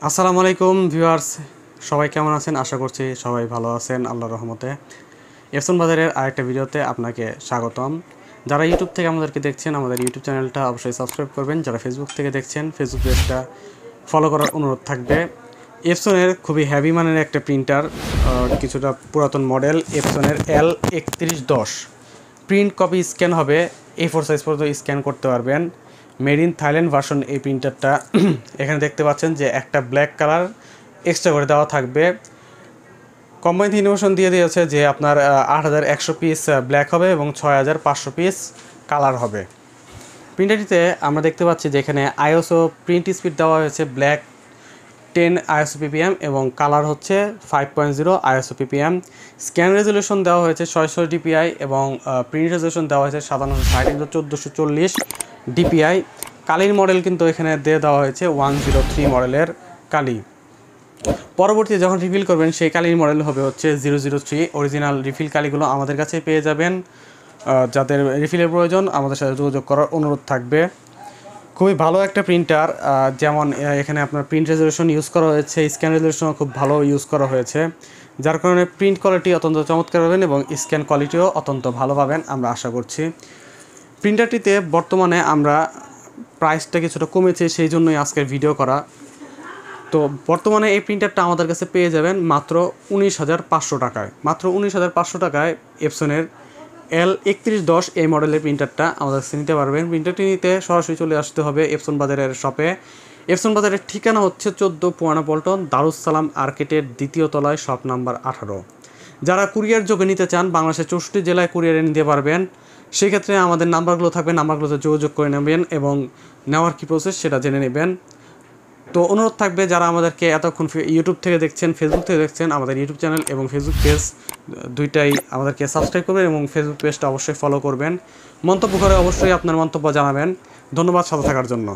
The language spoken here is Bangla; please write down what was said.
আসসালামু আলাইকুম ভিউয়ার্স, সবাই কেমন আছেন? আশা করছি সবাই ভালো আছেন আল্লাহর রহমতে। এপসন বাজারের আরেকটা ভিডিওতে আপনাকে স্বাগতম। যারা ইউটিউব থেকে আমাদেরকে দেখছেন, আমাদের ইউটিউব চ্যানেলটা অবশ্যই সাবস্ক্রাইব করবেন। যারা ফেসবুক থেকে দেখছেন, ফেসবুক পেজটা ফলো করার অনুরোধ থাকবে। এপসনের খুবই হেভি মানের একটা প্রিন্টার, কিছুটা পুরাতন মডেল, এপসনের L3110 প্রিন্ট কপি স্ক্যান হবে, A4 সাইজ পর্যন্ত স্ক্যান করতে পারবেন। মেড ইন থাইল্যান্ড ভার্সন এই প্রিন্টারটা। এখানে দেখতে পাচ্ছেন যে একটা ব্ল্যাক কালার এক্সট্রা করে দেওয়া থাকবে। কোম্পানি ইনোভেশন দিয়ে দিয়েছে যে আপনার 8100 পিস ব্ল্যাক হবে এবং 6500 পিস কালার হবে। প্রিন্টারটিতে আমরা দেখতে পাচ্ছি যে এখানে আইএসও প্রিন্ট স্পিড দেওয়া হয়েছে ব্ল্যাক 10 ISO ppm এবং কালার হচ্ছে 5.0 ISO ppm। স্ক্যান রেজলিউশন দেওয়া হয়েছে 600 dpi এবং প্রিন্ট রেজলিউশন দেওয়া হয়েছে 760x1440 dpi। কালির মডেল কিন্তু এখানে দিয়ে দেওয়া হয়েছে 103 মডেলের কালি। পরবর্তীতে যখন রিফিল করবেন সেই কালির মডেল হবে হচ্ছে 003। অরিজিনাল রিফিল কালিগুলো আমাদের কাছে পেয়ে যাবেন। যাদের রিফিলের প্রয়োজন আমাদের সাথে যোগাযোগ করার অনুরোধ থাকবে। খুবই ভালো একটা প্রিন্টার, যেমন এখানে আপনার প্রিন্ট রেজলিউশন ইউজ করা হয়েছে, স্ক্যান রেজলিউশনও খুব ভালো ইউজ করা হয়েছে, যার কারণে প্রিন্ট কোয়ালিটি অত্যন্ত চমৎকার পাবেন এবং স্ক্যান কোয়ালিটিও অত্যন্ত ভালো পাবেন আমরা আশা করছি। প্রিন্টারটিতে বর্তমানে আমরা প্রাইসটা কিছুটা কমেছে, সেই জন্যই আজকের ভিডিও করা। তো বর্তমানে এই প্রিন্টারটা আমাদের কাছে পেয়ে যাবেন মাত্র 19,500 টাকায়। মাত্র 19,500 টাকায় এপসনের L3110 এই মডেলের প্রিন্টারটা আমাদের কাছে নিতে পারবেন। প্রিন্টারটি নিতে সরাসরি চলে আসতে হবে এপসন বাজারের শপে। এপসন বাজারের ঠিকানা হচ্ছে 14 পুরানা পল্টন, দারুসালাম আর্কেটের দ্বিতীয় তলায়, শপ নাম্বার 18। যারা কুরিয়ার যোগে নিতে চান বাংলাদেশের 64 জেলায় কুরিয়ারে নিতে পারবেন। সেক্ষেত্রে আমাদের নাম্বারগুলো থাকবে, নাম্বারগুলোতে যোগাযোগ করে নেবেন এবং নেওয়ার কী প্রসেস সেটা জেনে নেবেন। তো অনুরোধ থাকবে যারা আমাদেরকে এতক্ষণ ইউটিউব থেকে দেখছেন, ফেসবুক থেকে দেখছেন, আমাদের ইউটিউব চ্যানেল এবং ফেসবুক পেজ দুইটাই আমাদেরকে সাবস্ক্রাইব করবেন এবং ফেসবুক পেজটা অবশ্যই ফলো করবেন। মন্তব্য করে অবশ্যই আপনার মন্তব্য জানাবেন। ধন্যবাদ সাথে থাকার জন্য।